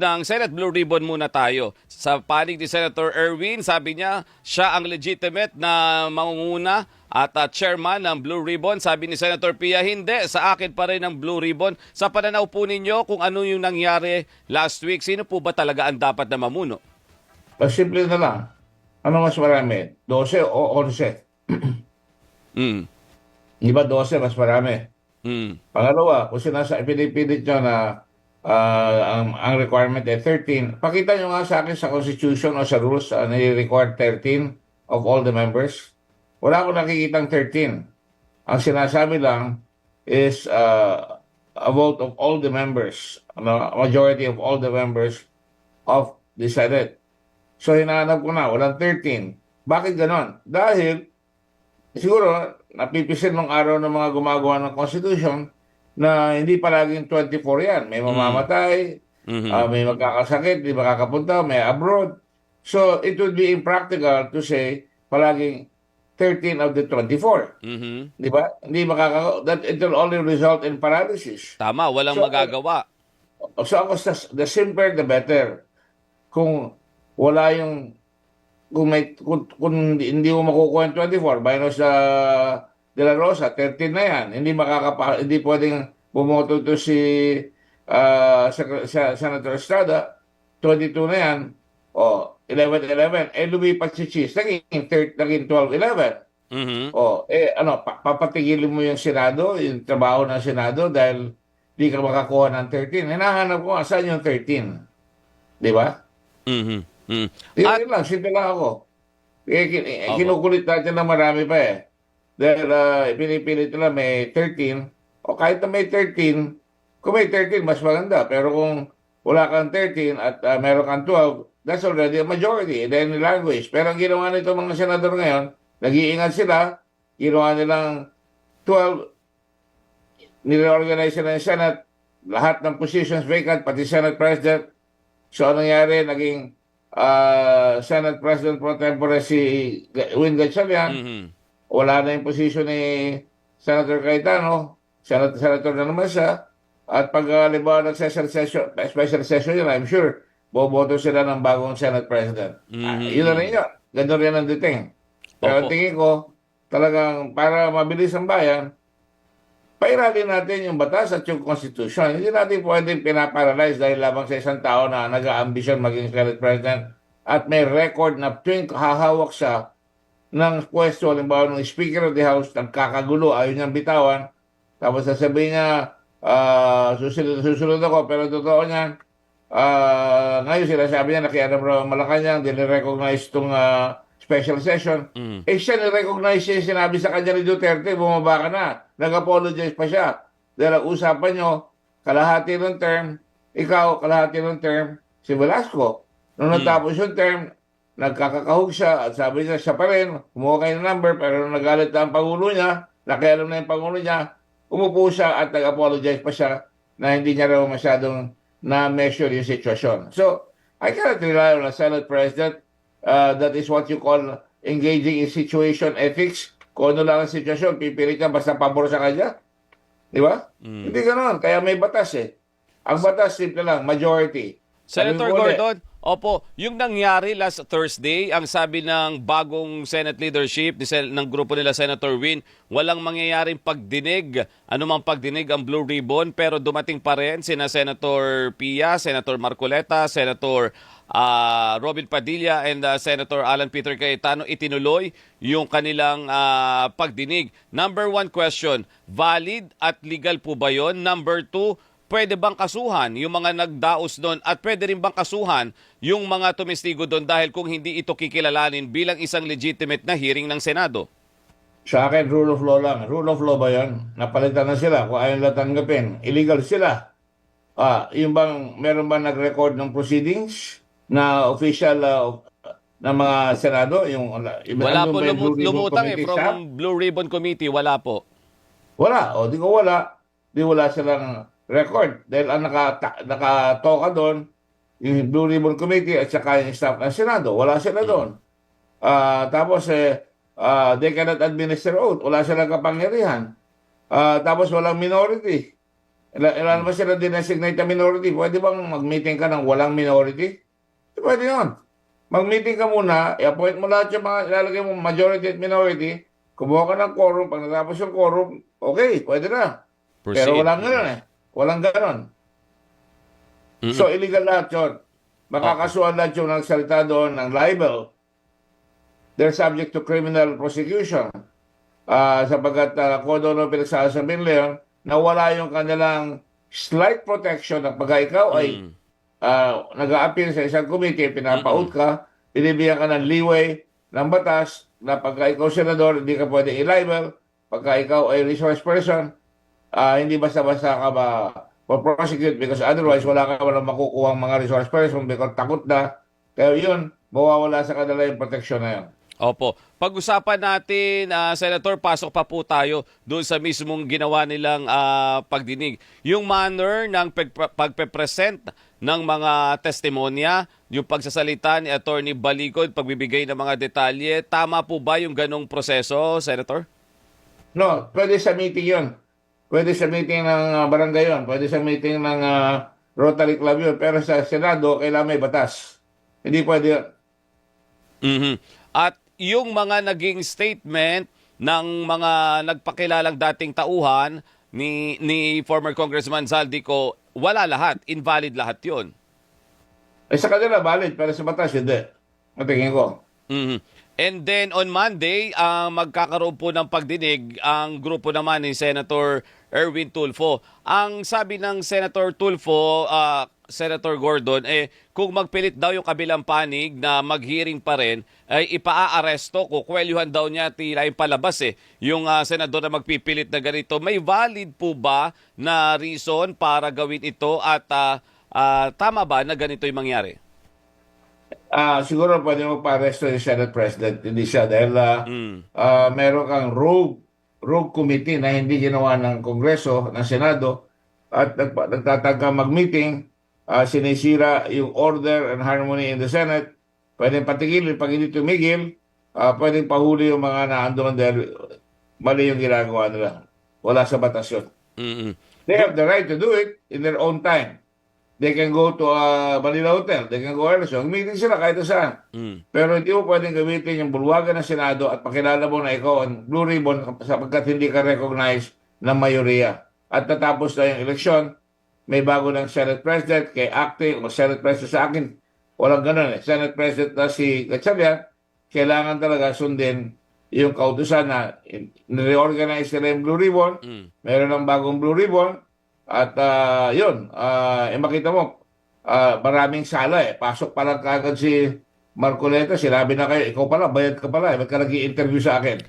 ng Senate Blue Ribbon muna tayo. Sa panig ni Senator Erwin, sabi niya siya ang legitimate na mangunguna at chairman ng Blue Ribbon. Sabi ni Senator Pia, hindi, sa akin pa rin ang Blue Ribbon. Sa pananaw po ninyo kung ano yung nangyari last week, sino po ba talaga ang dapat na mamuno? Simple na lang. Ano mas marami? 12 o 11? Mm. Di ba 12 mas marami? Mm. Pangalawa, kung pinipilit nyo na ang requirement ay 13, pakita nyo nga sa akin sa Constitution o sa rules na i-require 13 of all the members. Wala akong nakikitang 13. Ang sinasabi lang is a vote of all the members, majority of all the members of the Senate. So hinahanap ko na, walang 13. Bakit ganon? Dahil siguro napipisil ng araw ng mga gumagawa ng Constitution na hindi palaging 24 yan. May mamamatay, may magkakasakit, di makakapunta, may abroad. So it would be impractical to say palaging 13 of the 24. Di ba? Hindi that it will only result in paralysis. Tama, walang So, magagawa. So ako, the simpler the better. Kung wala yung kung hindi mo makukuha yung 24, minus De La Rosa, 13 na yan. Hindi pwedeng bumoto to si Senator Estrada, 22 na yan. O, 11-11. Lumipat si Cheese, naging 12-11. O, papatigilin mo yung Senado, yung trabaho ng Senado dahil di ka makakuha ng 13. Hinahanap ko, saan yung 13? Di ba? Yun lang, simple lang ako. Kinukulit natin na marami pa eh. Dahil pinipilit nila may 13. O kahit na may 13, kung may 13, mas maganda. Pero kung wala kang 13 at meron kang 12, that's already a majority in any language. Pero ang ginawa nito mga senador ngayon, nag-iingat sila, ginawa nilang 12, nire-organize nila yung Senate, lahat ng positions vacant, pati Senate President. So, anong nangyari? Naging Senate President pro tempore si Win Gatchalian. Wala na yung position ni Senator Cayetano. Senator na naman siya. At pag halimbawa ng special session yun, I'm sure, boboto sila ng bagong Senate President. Yun na rin yun. Ganun rin ang dating. Pero tingin ko, talagang para mabilis ang bayan, pairalin natin yung batas at yung Constitution. Hindi natin pwedeng pinaparalyze dahil lamang sa isang tao na nag-aambisyon maging Senate President at may record na tuwing hahawak siya ng pwesto, halimbawa ng Speaker of the House, nagkakagulo, ayaw niyang bitawan, tapos sasabihin niya, susunod ako, pero totoo niyan, ngayon sinasabi niya, nakianam raw Malacanang, dinirecognize itong special session. Siya nirecognize siya, sinabi sa kanya ni Duterte, bumaba ka na. Nag-apologize pa siya. Dahil ang usapan nyo, kalahati ng term, ikaw, kalahati ng term, si Velasco. Nung natapos yung term, nagkakahog siya at sabi niya, siya pa rin, kumuha kayo ng number, pero nung nagalit na ang Pangulo niya, nakialam na yung Pangulo niya, umupo siya at nag-apologize pa siya na hindi niya raw masyadong na-measure yung sitwasyon. So, I cannot rely on a Senate President. That is what you call engaging in situation ethics. Kung ano lang ang sitwasyon, pipilit ka basta pabor sa kanya. Di ba? Hindi ganoon. Kaya may batas eh. Ang batas, simple lang, majority. Senator Gordon, opo, yung nangyari last Thursday, ang sabi ng bagong Senate leadership ng grupo nila Senator Win, walang mangyayaring pagdinig, anumang pagdinig ang Blue Ribbon, pero dumating pa rin sina Senator Pia, Senator Marcoleta, Senator Robin Padilla and Senator Alan Peter Cayetano, itinuloy yung kanilang pagdinig. Number one question, valid at legal po ba yun? Number two, pwede bang kasuhan yung mga nagdaos doon at pwede rin bang kasuhan yung mga tumestigo doon dahil kung hindi ito kikilalanin bilang isang legitimate na hearing ng Senado? Sa akin, rule of law lang. Rule of law ba yan? Napalitan na sila. Kung ayaw nila tanggapin, illegal sila. Yung bang, meron ba nag-record ng proceedings na official ng mga Senado? Wala po lumutang from Blue Ribbon Committee, wala po. Wala. O, di ko wala. Di wala silang record. Dahil ang nakatoka doon, yung Blue Ribbon Committee at saka yung staff ng Senado. Wala sila doon. Tapos, they cannot administer oath. Wala silang kapangyarihan. Tapos, walang minority. Ilan ba sila dinesignate na minority? Pwede bang mag-meeting ka ng walang minority? Pwede yun. Mag-meeting ka muna, i-appoint mo lahat yung mga ilalagay mo majority at minority, kumuha ka ng quorum, pag natapos yung quorum, okay, pwede na. Pero Proceed. walang gano'n eh. Walang gano'n. So, illegal lahat yun. Makakasuhan lahat yung nagsalita doon ng libel. They're subject to criminal prosecution. Sapagat kung ano pinagsasabihin nila yun, na wala yung kanilang slight protection na pagka ikaw ay nag-a-appeal sa isang committee, pinapaut ka, binibigyan ka ng leeway ng batas na pagka ikaw senador, hindi ka pwede i-libel. Pagka ikaw ay resource person, hindi basta-basta ka prosecute because otherwise wala ka walang makukuha ang mga resource person because takot na. Kaya yun, mawawala sa kanila yung protection na yun. Opo. Pag-usapan natin, Senator, pasok pa po tayo doon sa mismong ginawa nilang pagdinig. Yung manner ng pagpe-present ng mga testimonya, yung pagsasalita ni Attorney Baligod, pagbibigay ng mga detalye, tama po ba yung ganong proseso, Senator? No, pwede sa meeting yun. Pwede sa meeting ng barangay yun. Pwede sa meeting ng Rotary Club yun. Pero sa Senado, kailangan may batas. Hindi pwede yun. Mhm. At yung mga naging statement ng mga nagpakilalang dating tauhan ni former Congressman Zaldico, wala lahat. Invalid lahat yun. Sa kanila, valid. Pero sa batas, hindi. Matingin ko. Mhm. And then on Monday, magkakaroon po ng pagdinig ang grupo naman ni Senator Erwin Tulfo. Ang sabi ng Senator Tulfo, Senator Gordon, kung magpilit daw yung kabilang panig na mag-hearing pa rin, ay ipaa-aresto, kukwelyuhan daw niya tila yung palabas yung senador na magpipilit na ganito. May valid po ba na reason para gawin ito at tama ba na ganito yung mangyari? Siguro pwede mo pa-arresto yung Senate President. Hindi siya dahil meron kang rogue committee na hindi ginawa ng Kongreso, ng Senado at nagtatagka mag-meeting, sinisira yung order and harmony in the Senate. Pwedeng patigilin. Pag hindi tumigil, pwedeng pahuli yung mga naandoon dahil mali yung ginagawa nila. Wala sa batas yun. Mhm. They have the right to do it in their own time. They can go to a Manila Hotel. They can go elsewhere. Meeting sila kahit saan. Pero hindi mo pwedeng gamitin yung bulwagan ng Senado at pakilala mo na ikaw ang Blue Ribbon sapagkat hindi ka recognize ng mayoriya. At natapos na yung eleksyon, may bago ng Senate President, kay acting o Senate President sa akin, walang ganun Senate President na si Gatchalian, kailangan talaga sundin yung kautusan na reorganize nila yung Blue Ribbon, meron ng bagong Blue Ribbon, at yun, makita mo, maraming sala pasok pa lang kagad si Marcoleta, sinabi na kayo, ikaw pala, bayad ka pala, ba't ka nag-i-interview sa akin?